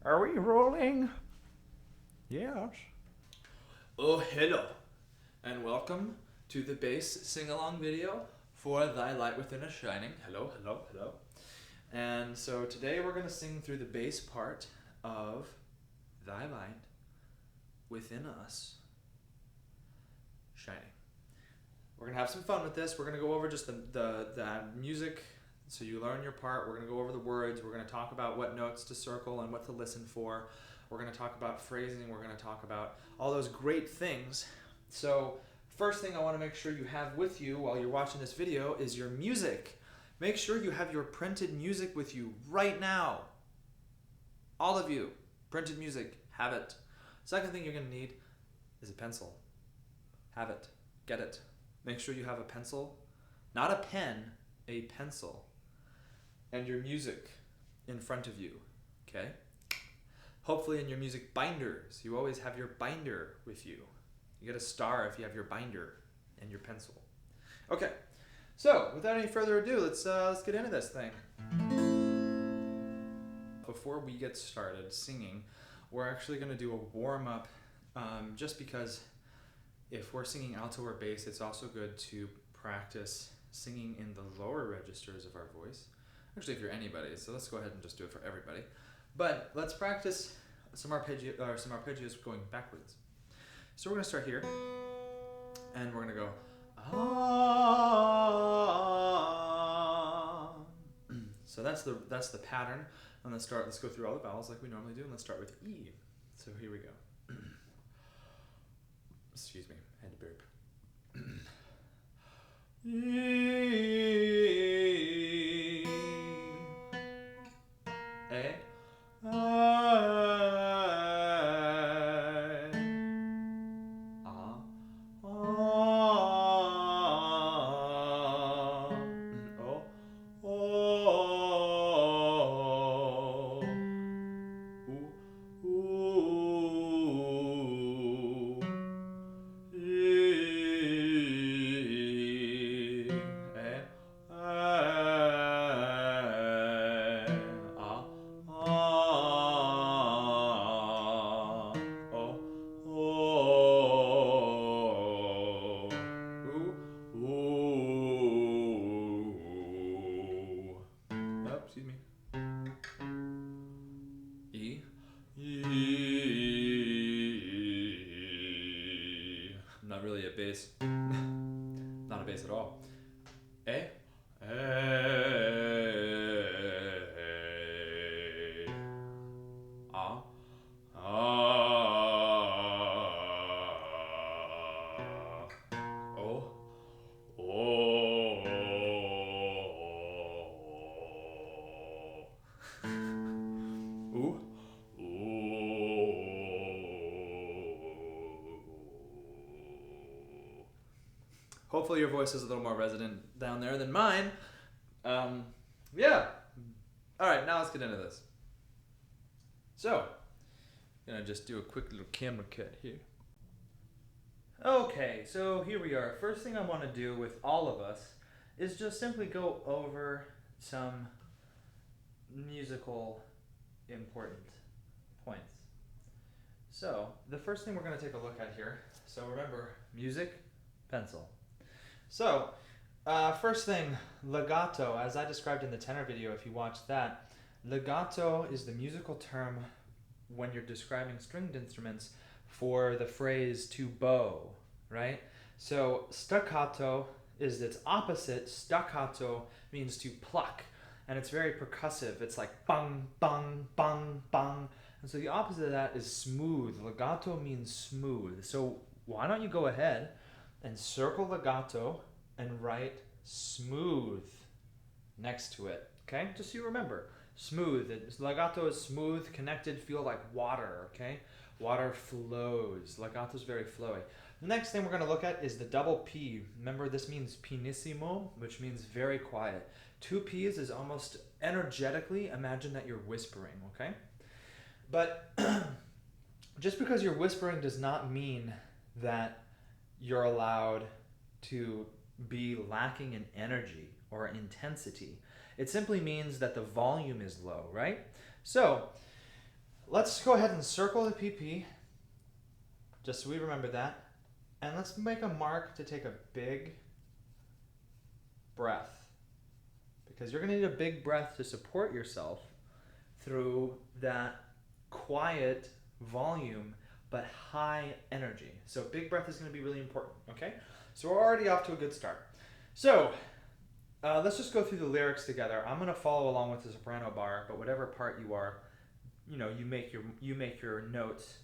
Are we rolling? Yes. Oh, hello, and welcome to the bass sing-along video for Thy Light Within Us Shining. Hello, hello, hello. And so today we're going to sing through the bass part of Thy Light Within Us Shining. We're going to have some fun with this. We're going to go over just the music, so you learn your part. We're going to go over the words. We're going to talk about what notes to circle and what to listen for. We're going to talk about phrasing. We're going to talk about all those great things. So first thing I want to make sure you have with you while you're watching this video is your music. Make sure you have your printed music with you right now. All of you, printed music, have it. Second thing you're going to need is a pencil. Have it. Get it. Make sure you have a pencil, not a pen, a pencil, and your music in front of you, okay? Hopefully in your music binders. You always have your binder with you. You get a star if you have your binder and your pencil. Okay, so without any further ado, let's get into this thing. Before we get started singing, we're actually going to do a warm-up just because if we're singing alto or bass, it's also good to practice singing in the lower registers of our voice. Actually, if you're anybody, so let's go ahead and just do it for everybody. But let's practice some arpeggios going backwards. So we're going to start here, and we're going to go ah. So that's the pattern. And let's go through all the vowels like we normally do, and let's start with E. So here we go. Excuse me, I had to burp. E, A, I, O, excuse me. E. E. Not really a bass. Not a bass at all. A. A. O. Ooh. Hopefully your voice is a little more resonant down there than mine. Yeah. All right, now let's get into this. So, I'm gonna just do a quick little camera cut here. Okay, so here we are. First thing I want to do with all of us is just simply go over some musical important points. So the first thing we're going to take a look at here, so remember, music, pencil. So first thing, legato, as I described in the tenor video, if you watched that, legato is the musical term when you're describing stringed instruments for the phrase to bow, right? So staccato is its opposite. Staccato means to pluck, and it's very percussive. It's like bang, bang, bang, bang. And so the opposite of that is smooth. Legato means smooth. So why don't you go ahead and circle legato and write smooth next to it, okay? Just so you remember, smooth. Legato is smooth, connected, feel like water, okay? Water flows. Legato is very flowy. The next thing we're going to look at is the double P. Remember, this means pianissimo, which means very quiet. Two P's is almost energetically, imagine that you're whispering, okay? But just because you're whispering does not mean that you're allowed to be lacking in energy or intensity. It simply means that the volume is low, right? So let's go ahead and circle the PP, just so we remember that. And let's make a mark to take a big breath. Because you're going to need a big breath to support yourself through that quiet volume but high energy. So big breath is going to be really important, okay? So we're already off to a good start. So let's just go through the lyrics together. I'm going to follow along with the soprano bar, but whatever part you are, you make your notes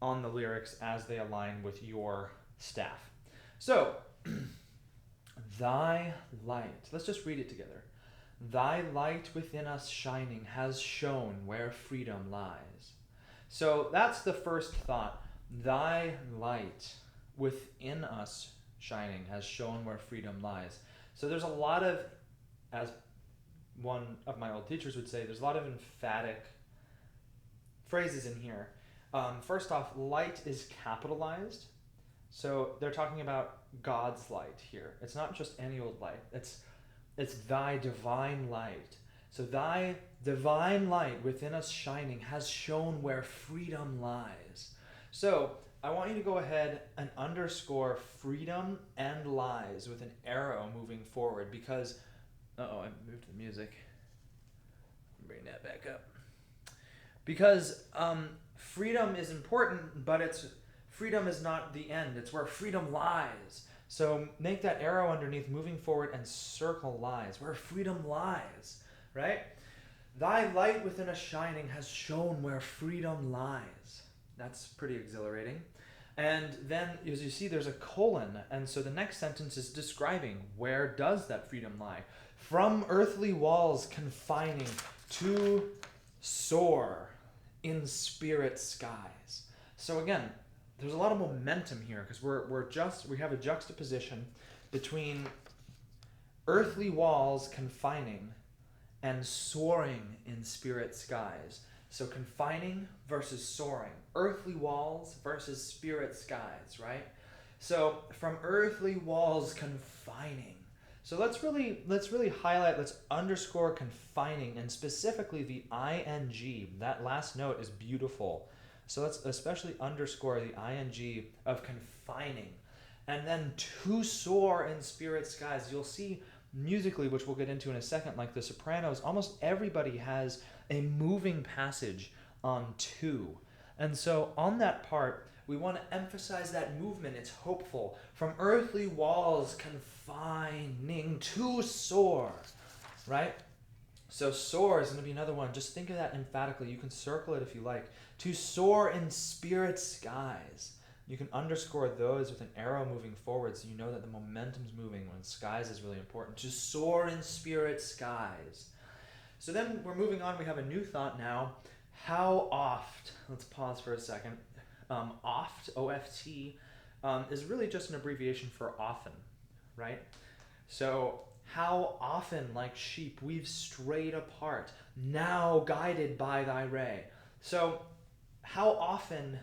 on the lyrics as they align with your staff. So, thy light. Let's just read it together. Thy light within us shining has shone where freedom lies. So that's the first thought. Thy light within us shining has shone where freedom lies. So there's a lot of, as one of my old teachers would say, there's a lot of emphatic phrases in here. First off, light is capitalized. So they're talking about God's light here. It's not just any old light. It's thy divine light. So thy divine light within us shining has shone where freedom lies. So I want you to go ahead and underscore freedom and lies with an arrow moving forward because, I moved the music. Bring that back up. Because freedom is important, but freedom is not the end. It's where freedom lies. So make that arrow underneath moving forward and circle lies, where freedom lies, right? Thy light within us shining has shone where freedom lies. That's pretty exhilarating. And then, as you see, there's a colon. And so the next sentence is describing where does that freedom lie? From earthly walls confining to soar in spirit skies. So again, there's a lot of momentum here because we have a juxtaposition between earthly walls confining and soaring in spirit skies. So confining versus soaring, earthly walls versus spirit skies, right? So from earthly walls confining. So let's really highlight, let's underscore confining, and specifically the ing. That last note is beautiful. So let's especially underscore the ing of confining. And then to soar in spirit skies. You'll see musically, which we'll get into in a second, like the sopranos, almost everybody has a moving passage on to. And so on that part, we want to emphasize that movement. It's hopeful. From earthly walls confining to soar, right? So soar is going to be another one. Just think of that emphatically. You can circle it if you like. To soar in spirit skies. You can underscore those with an arrow moving forward so you know that the momentum's moving when skies is really important. To soar in spirit skies. So then we're moving on. We have a new thought now. How oft, let's pause for a second. Oft, O-F-T, is really just an abbreviation for often, right? So how often, like sheep, we've strayed apart, now guided by thy ray. So how often,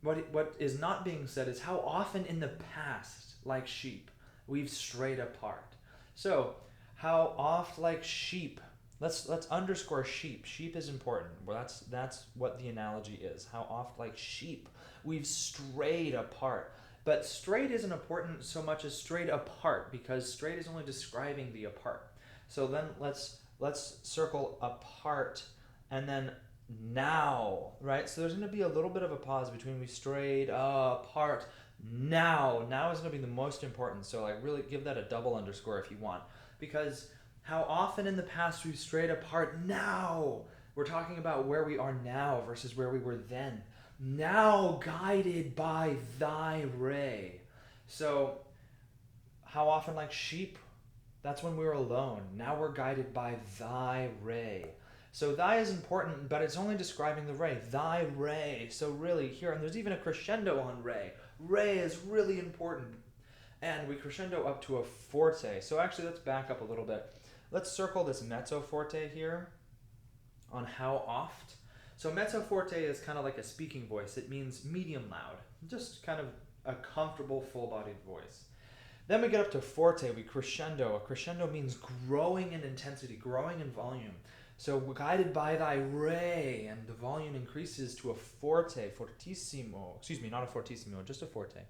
what is not being said is how often in the past, like sheep, we've strayed apart. So how oft, like sheep, let's underscore sheep. Sheep is important. Well, that's what the analogy is. How oft, like sheep, we've strayed apart. But strayed isn't important so much as strayed apart, because strayed is only describing the apart. So then let's circle apart and then now, right? So there's going to be a little bit of a pause between we strayed apart. Now is going to be the most important. So like really give that a double underscore if you want, because how often in the past we've strayed apart. Now we're talking about where we are now versus where we were then. Now guided by thy ray. So how often, like sheep, that's when we were alone. Now we're guided by thy ray. So thy is important, but it's only describing the ray. Thy ray. So really here, and there's even a crescendo on ray. Ray is really important. And we crescendo up to a forte. So actually let's back up a little bit. Let's circle this mezzo forte here on how oft. So mezzo forte is kind of like a speaking voice. It means medium loud, just kind of a comfortable full-bodied voice. Then we get up to forte, we crescendo. A crescendo means growing in intensity, growing in volume. So guided by thy ray, and the volume increases to a forte, fortissimo. Excuse me, not a fortissimo, just a forte.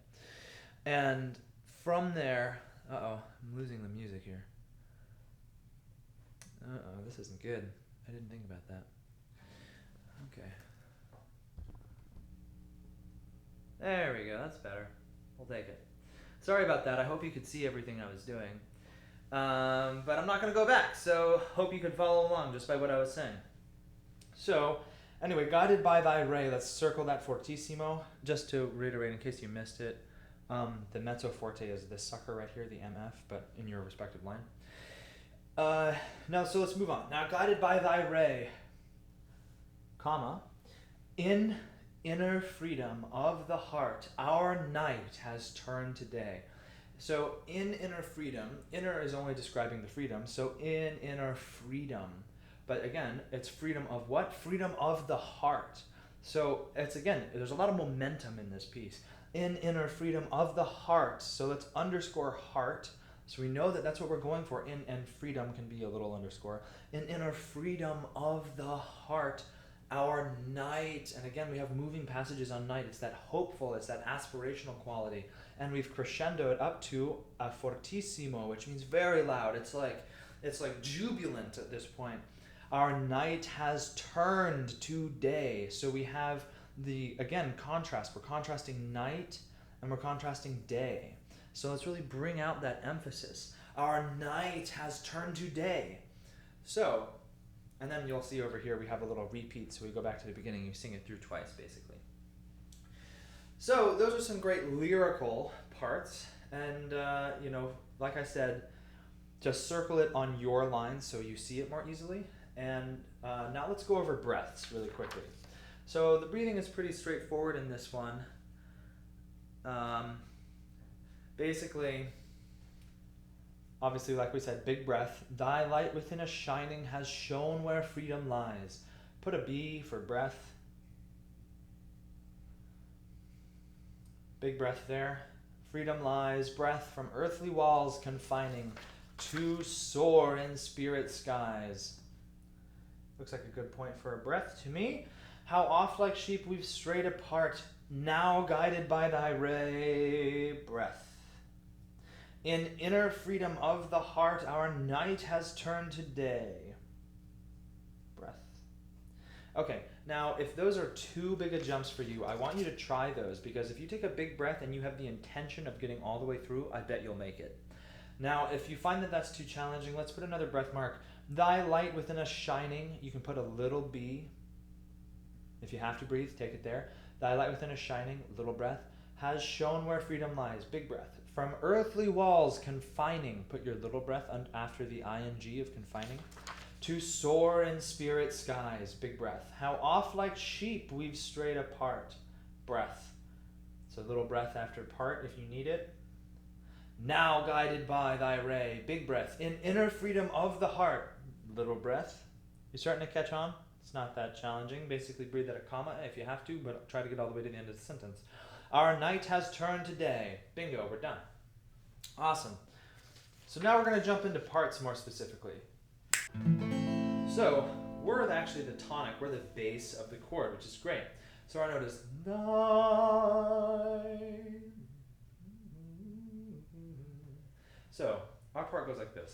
And from there, I'm losing the music here. This isn't good. I didn't think about that. Okay. There we go, that's better. We'll take it. Sorry about that, I hope you could see everything I was doing. But I'm not going to go back, so hope you could follow along just by what I was saying. So, anyway, guided by thy ray, let's circle that fortissimo. Just to reiterate, in case you missed it, the mezzo forte is this sucker right here, the MF, but in your respective line. Now, so let's move on. Now, guided by thy ray, comma, in inner freedom of the heart, our night has turned to day. So in inner freedom, inner is only describing the freedom, so in inner freedom. But again, it's freedom of what? Freedom of the heart. So it's, again, there's a lot of momentum in this piece. In inner freedom of the heart. So let's underscore heart. So we know that that's what we're going for. In and freedom can be a little underscore. In inner freedom of the heart, our night. And again, we have moving passages on night. It's that hopeful, it's that aspirational quality. And we've crescendoed up to a fortissimo, which means very loud. It's like jubilant at this point. Our night has turned to day. So we have the, again, contrast. We're contrasting night and we're contrasting day. So let's really bring out that emphasis. Our night has turned to day. So, and then you'll see over here we have a little repeat. So we go back to the beginning, you sing it through twice, basically. So those are some great lyrical parts. And, like I said, just circle it on your line so you see it more easily. And now let's go over breaths really quickly. So the breathing is pretty straightforward in this one. Basically, obviously, like we said, big breath. Thy light within us shining has shone where freedom lies. Put a B for breath. Big breath there. Freedom lies, breath from earthly walls confining, to soar in spirit skies. Looks like a good point for a breath to me. How oft like sheep we've strayed apart, now guided by thy ray, breath. In inner freedom of the heart, our night has turned to day. Breath. Okay, now if those are too big a jumps for you, I want you to try those, because if you take a big breath and you have the intention of getting all the way through, I bet you'll make it. Now, if you find that that's too challenging, let's put another breath mark. Thy light within us shining, you can put a little B. If you have to breathe, take it there. Thy light within us shining, little breath, has shone where freedom lies, big breath. From earthly walls confining, put your little breath after the ing of confining. To soar in spirit skies, big breath. How oft like sheep we've strayed apart, breath. So little breath after part if you need it. Now guided by thy ray, big breath. In inner freedom of the heart, little breath. You starting to catch on? It's not that challenging. Basically breathe at a comma if you have to, but try to get all the way to the end of the sentence. Our night has turned to day. Bingo, we're done. Awesome. So now we're going to jump into parts more specifically. So we're actually the tonic, we're the base of the chord, which is great. So our note is thy. So our part goes like this.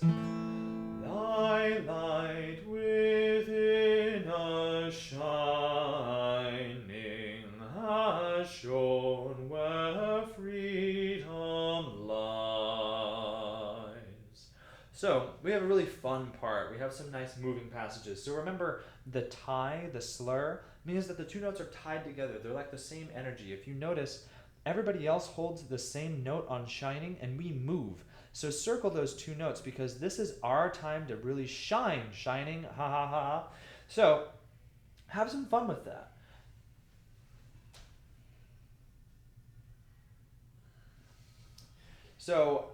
Thy light within us shining has shone where freedom lies. So we have a really fun part. We have some nice moving passages. So remember, the tie, the slur, means that the two notes are tied together. They're like the same energy. If you notice, everybody else holds the same note on shining and we move. So circle those two notes because this is our time to really shine. Shining, ha ha ha ha. So have some fun with that. So,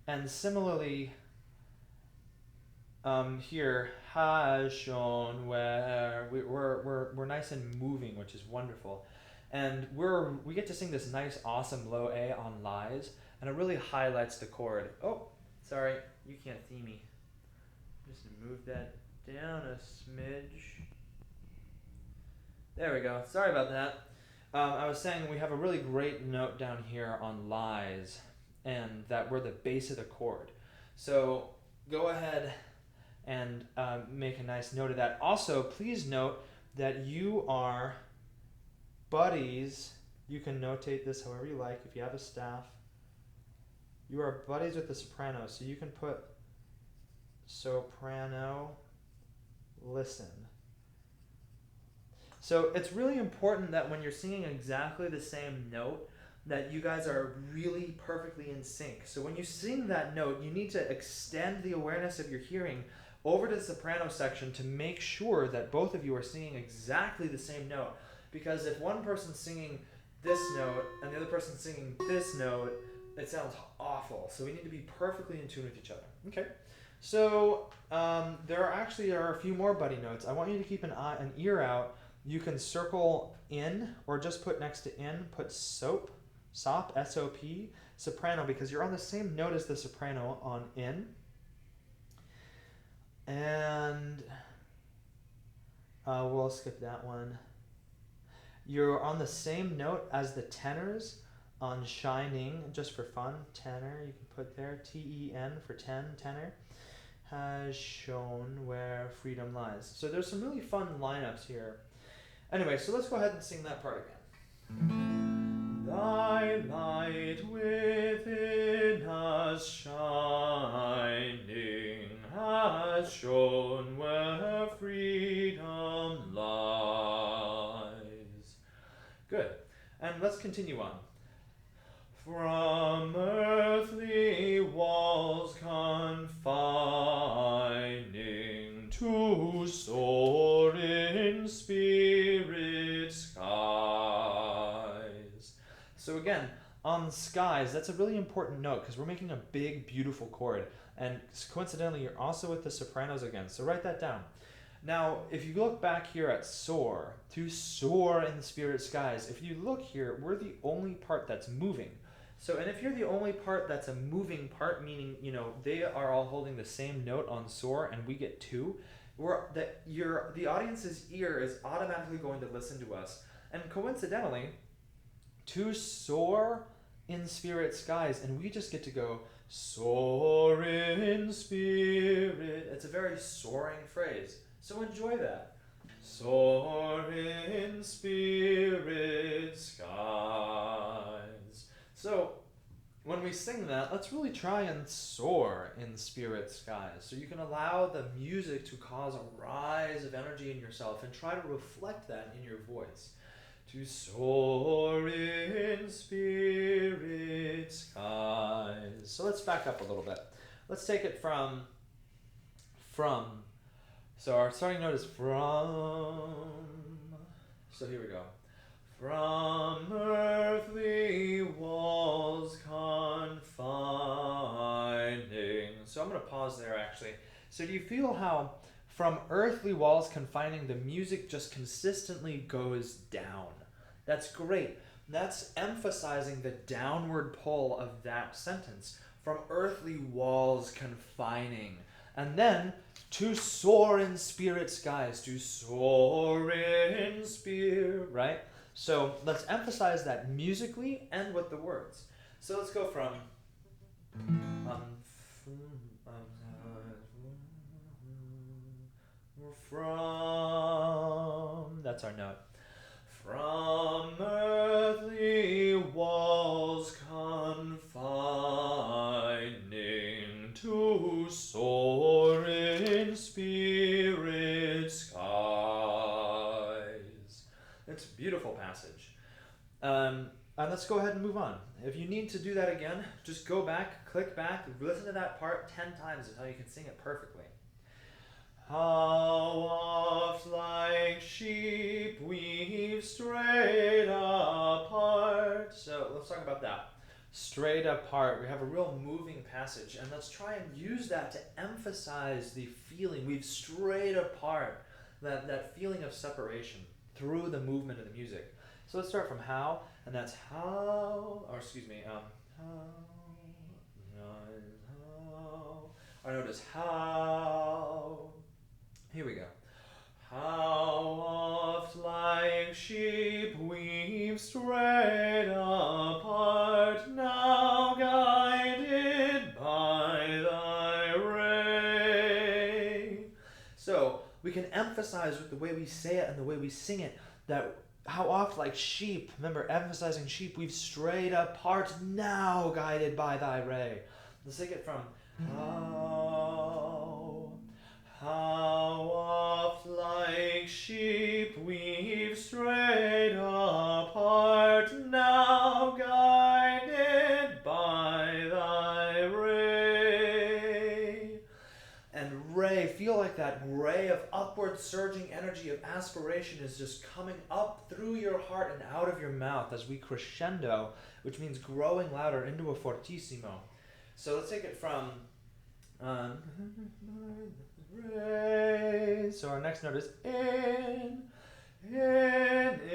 and similarly, here has shown where we're nice and moving, which is wonderful, and we get to sing this nice, awesome low A on lies, and it really highlights the chord. Oh, sorry, you can't see me. Just move that down a smidge. There we go. Sorry about that. I was saying we have a really great note down here on lies, and that we're the base of the chord. So go ahead and make a nice note of that. Also, please note that you are buddies. You can notate this however you like if you have a staff. You are buddies with the soprano, so you can put soprano, listen. So it's really important that when you're singing exactly the same note, that you guys are really perfectly in sync. So when you sing that note, you need to extend the awareness of your hearing over to the soprano section to make sure that both of you are singing exactly the same note. Because if one person's singing this note and the other person's singing this note, it sounds awful. So we need to be perfectly in tune with each other. Okay. So there are a few more buddy notes. I want you to keep an ear out. You can circle in, or just put next to in, put sop, S-O-P, soprano, because you're on the same note as the soprano on in. And we'll skip that one. You're on the same note as the tenors on shining, just for fun. Tenor, you can put there, T-E-N for tenor. Has shown where freedom lies. So there's some really fun lineups here. Anyway, so let's go ahead and sing that part again. Thy light within us shining has shown where freedom lies. Good. And let's continue on. From earthly walls confining to soar in spirit skies. So again, on skies, that's a really important note because we're making a big, beautiful chord. And coincidentally, you're also with the sopranos again. So write that down. Now, if you look back here at soar, to soar in the spirit skies, if you look here, we're the only part that's moving. So, and if you're the only part that's a moving part, meaning, they are all holding the same note on soar and we get two, the audience's ear is automatically going to listen to us. And coincidentally, to soar in spirit skies, and we just get to go, soar in spirit. It's a very soaring phrase. So enjoy that. Soar in spirit skies. So when we sing that, let's really try and soar in spirit skies. So you can allow the music to cause a rise of energy in yourself and try to reflect that in your voice. To soar in spirit skies. So let's back up a little bit. Let's take it from. So our starting note is from. So here we go. From earthly walls confining. So I'm going to pause there actually. So do you feel how from earthly walls confining, the music just consistently goes down? That's great. That's emphasizing the downward pull of that sentence. From earthly walls confining. And then to soar in spirit skies. To soar in spirit, right? So let's emphasize that musically and with the words. So let's go from that's our note. From earthly walls confining to soar in spirit skies. It's a beautiful passage. And let's go ahead and move on. If you need to do that again, just go back, click back, listen to that part 10 times until you can sing it perfectly. How oft like sheep we've strayed apart. So let's talk about that. Strayed apart. We have a real moving passage, and let's try and use that to emphasize the feeling. We've strayed apart. That feeling of separation through the movement of the music. So let's start from how, and that's how, or excuse me, how. Our note is how. Here we go. How oft like sheep we've strayed apart, now guided by thy ray. So we can emphasize with the way we say it and the way we sing it that how oft like sheep, remember emphasizing sheep, we've strayed apart, now guided by thy ray. Let's take it from how oft like sheep we've strayed apart, now guided by thy ray. And ray, feel like that ray of upward surging energy of aspiration is just coming up through your heart and out of your mouth as we crescendo, which means growing louder into a fortissimo. So let's take it from ray. So our next note is in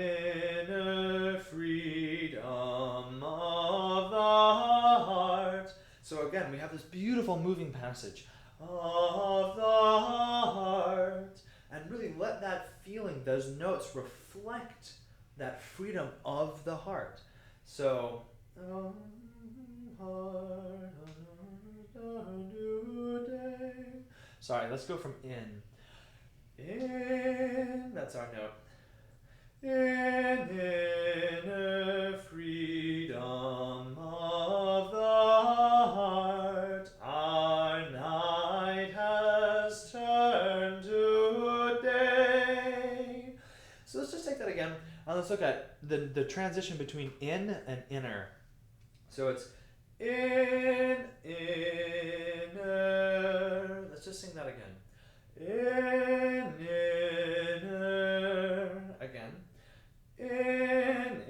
inner freedom of the heart. So again, we have this beautiful moving passage of the heart, and really let that feeling, those notes reflect that freedom of the heart. So sorry, let's go from in. In, that's our note. In inner freedom of the heart, our night has turned to day. So let's just take that again, and let's look at the transition between in and inner. So it's in, inner. Let's just sing that again. In, inner. Again. In,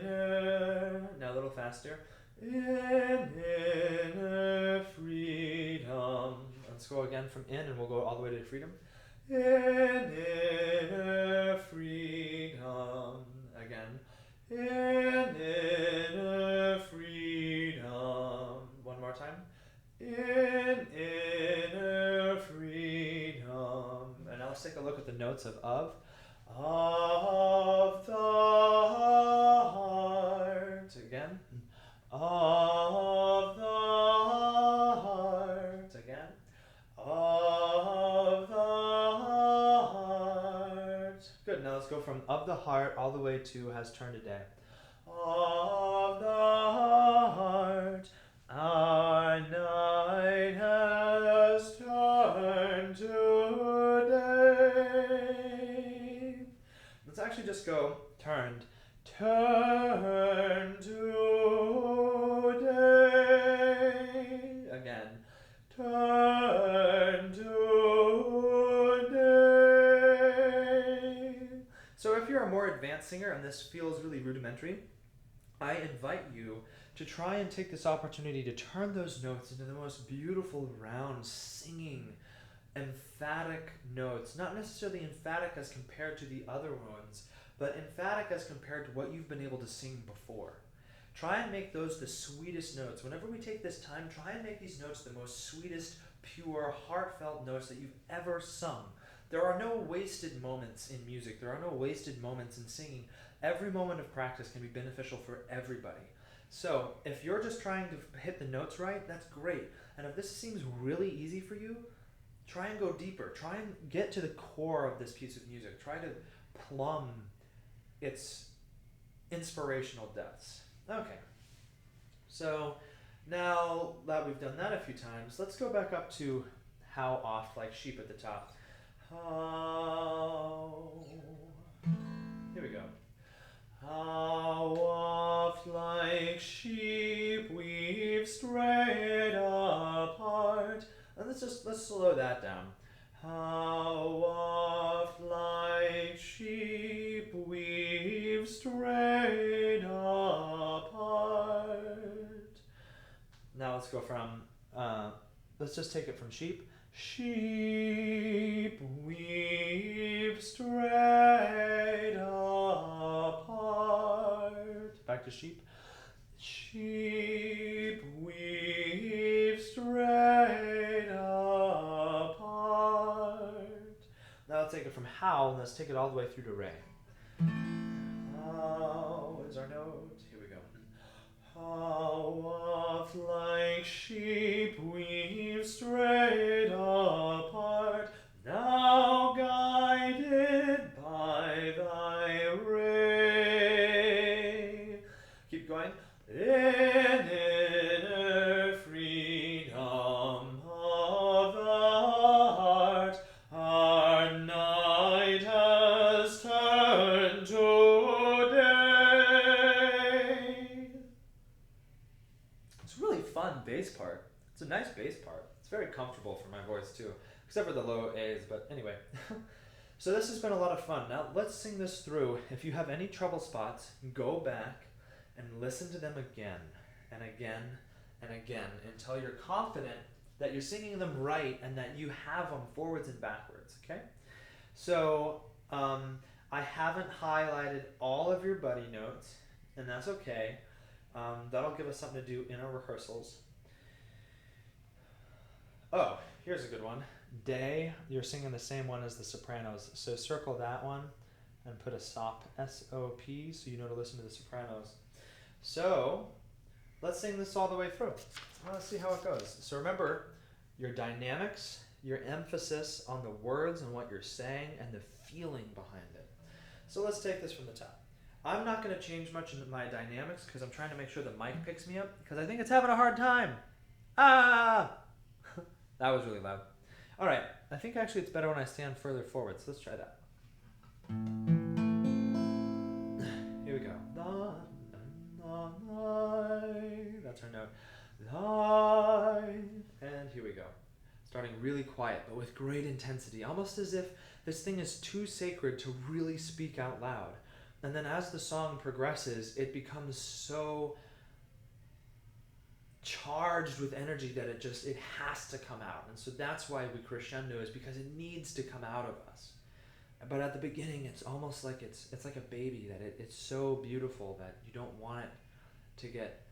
inner. Now a little faster. In, inner freedom. Let's go again from in, and we'll go all the way to freedom. In, inner freedom. Again. In, inner freedom. One more time. In, inner freedom. And now let's take a look at the notes of the heart. Again. Of the heart. Again. Of the heart. Good. Now let's go from of the heart all the way to has turned to day. Of the heart, our night has turned to day. Let's actually just go turned. Turn to day. Again. Turn to day. So if you're a more advanced singer and this feels really rudimentary, I invite you to try and take this opportunity to turn those notes into the most beautiful, round, singing, emphatic notes. Not necessarily emphatic as compared to the other ones, but emphatic as compared to what you've been able to sing before. Try and make those the sweetest notes. Whenever we take this time, try and make these notes the most sweetest, pure, heartfelt notes that you've ever sung. There are no wasted moments in music. There are no wasted moments in singing. Every moment of practice can be beneficial for everybody. So if you're just trying to hit the notes right, that's great. And if this seems really easy for you, try and go deeper. Try and get to the core of this piece of music. Try to plumb its inspirational depths. Okay. So now that we've done that a few times, let's go back up to how oft like sheep at the top. How. Here we go. How oft like sheep we've strayed apart. And let's slow that down. How oft like sheep we've strayed apart. Now let's go from, let's just take it from sheep. Sheep we've strayed apart. Back to sheep. Sheep we've strayed apart. how, and let's take it all the way through to re. How is our note? Here we go. How oft like sheep we've strayed apart, now guided by thy ray. Keep going. In inner freedom of the heart, our night has turned to day. It's a really fun bass part. It's a nice bass part. It's very comfortable for my voice too, except for the low A's, but anyway. So this has been a lot of fun. Now let's sing this through. If you have any trouble spots, go back and listen to them again and again and again until you're confident that you're singing them right and that you have them forwards and backwards, okay? So I haven't highlighted all of your buddy notes, and that's okay. That'll give us something to do in our rehearsals. Oh, here's a good one. Day, you're singing the same one as the sopranos, so circle that one and put a SOP, S-O-P, so you know to listen to the sopranos. So let's sing this all the way through. Let's see how it goes. So remember your dynamics, your emphasis on the words and what you're saying, and the feeling behind it. So let's take this from the top. I'm not going to change much in my dynamics because I'm trying to make sure the mic picks me up because I think it's having a hard time. Ah! That was really loud. All right, I think actually it's better when I stand further forward, so let's try that. Here we go. That's our note. And here we go. Starting really quiet, but with great intensity, almost as if this thing is too sacred to really speak out loud. And then as the song progresses, it becomes so charged with energy that it has to come out. And so that's why we crescendo, is because it needs to come out of us. But at the beginning, it's almost like it's like a baby, that it's so beautiful that you don't want it to get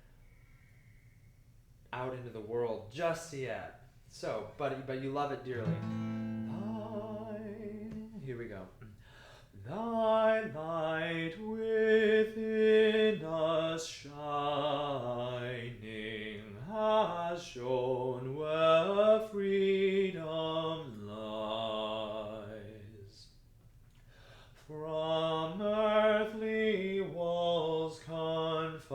out into the world just yet. So, but you love it dearly. Here we go. Thy light within us shining has shown where freedom lies. From earthly walls confining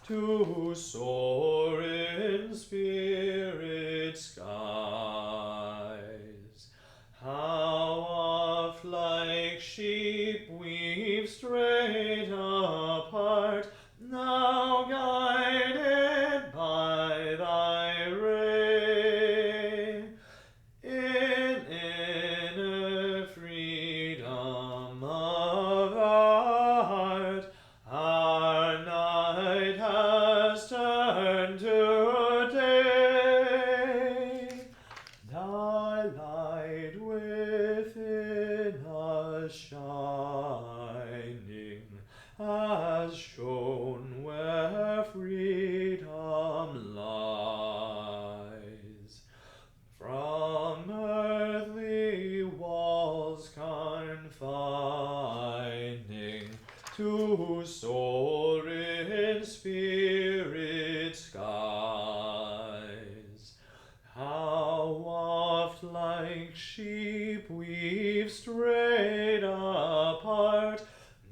to soar in spirit skies. How oft like sheep we've strayed apart, now guided by thy ray. In inner freedom of the heart, our night has turned to day. Thy light within us shining has shown where freedom lies. From earthly walls confining to soar in spirit skies. How oft like sheep we've strayed apart,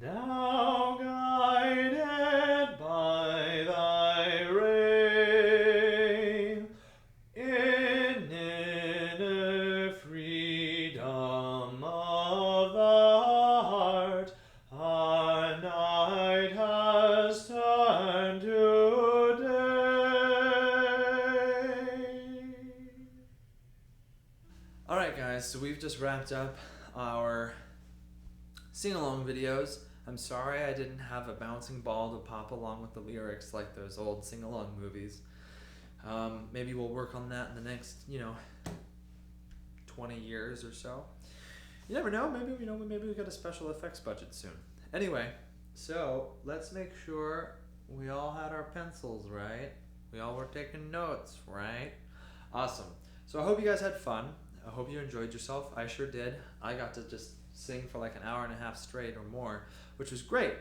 now guided by thy ray. In inner freedom of the heart, our night has turned to day. Alright guys, so we've just wrapped up our sing-along videos. I'm sorry I didn't have a bouncing ball to pop along with the lyrics like those old sing-along movies. Maybe we'll work on that in the next, 20 years or so. You never know, maybe we got a special effects budget soon. Anyway, so let's make sure we all had our pencils, right? We all were taking notes, right? Awesome. So I hope you guys had fun. I hope you enjoyed yourself. I sure did. I got to just sing for like an hour and a half straight or more, which was great.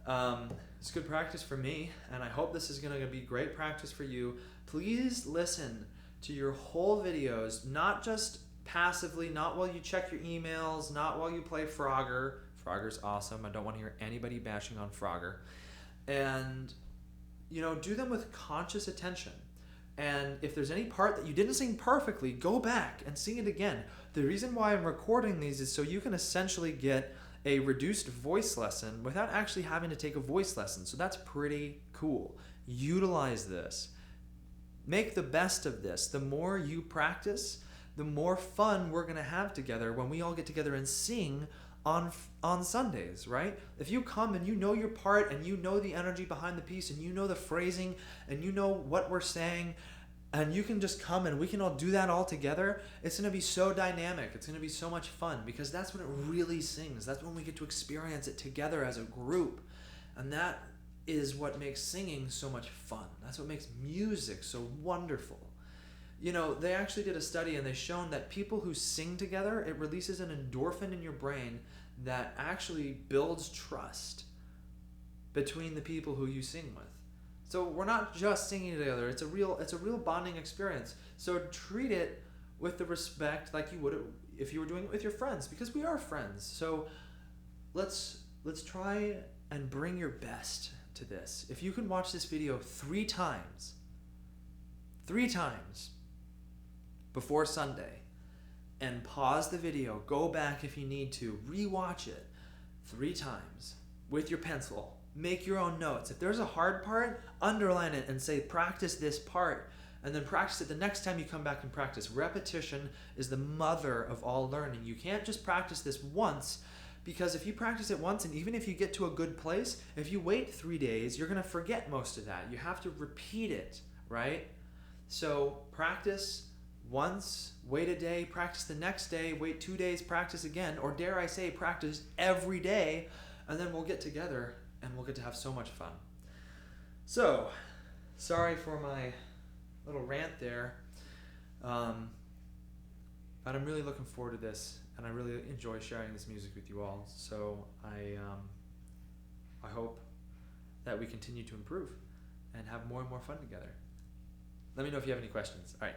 It's good practice for me, and I hope this is going to be great practice for you. Please listen to your whole videos, not just passively, not while you check your emails, not while you play Frogger. Frogger's awesome. I don't want to hear anybody bashing on Frogger. And, do them with conscious attention. And if there's any part that you didn't sing perfectly, go back and sing it again. The reason why I'm recording these is so you can essentially get a reduced voice lesson without actually having to take a voice lesson. So that's pretty cool. Utilize this. Make the best of this. The more you practice, the more fun we're going to have together when we all get together and sing on Sundays, right? If you come and you know your part and you know the energy behind the piece and you know the phrasing and you know what we're saying, and you can just come and we can all do that all together, it's going to be so dynamic. It's going to be so much fun because that's when it really sings. That's when we get to experience it together as a group. And that is what makes singing so much fun. That's what makes music so wonderful. They actually did a study and they shown that people who sing together, it releases an endorphin in your brain that actually builds trust between the people who you sing with. So we're not just singing together, it's a real bonding experience. So treat it with the respect like you would if you were doing it with your friends, because we are friends. So let's try and bring your best to this. If you can watch this video 3 times before Sunday, and pause the video, go back if you need to, rewatch it 3 times with your pencil, make your own notes. If there's a hard part, underline it and say, practice this part, and then practice it the next time you come back and practice. Repetition is the mother of all learning. You can't just practice this once, because if you practice it once, and even if you get to a good place, if you wait 3 days, you're going to forget most of that. You have to repeat it, right? So practice once, wait a day, practice the next day, wait 2 days, practice again, or dare I say practice every day, and then we'll get together and we'll get to have so much fun. So, sorry for my little rant there, but I'm really looking forward to this, and I really enjoy sharing this music with you all. So I hope that we continue to improve and have more and more fun together. Let me know if you have any questions. All right.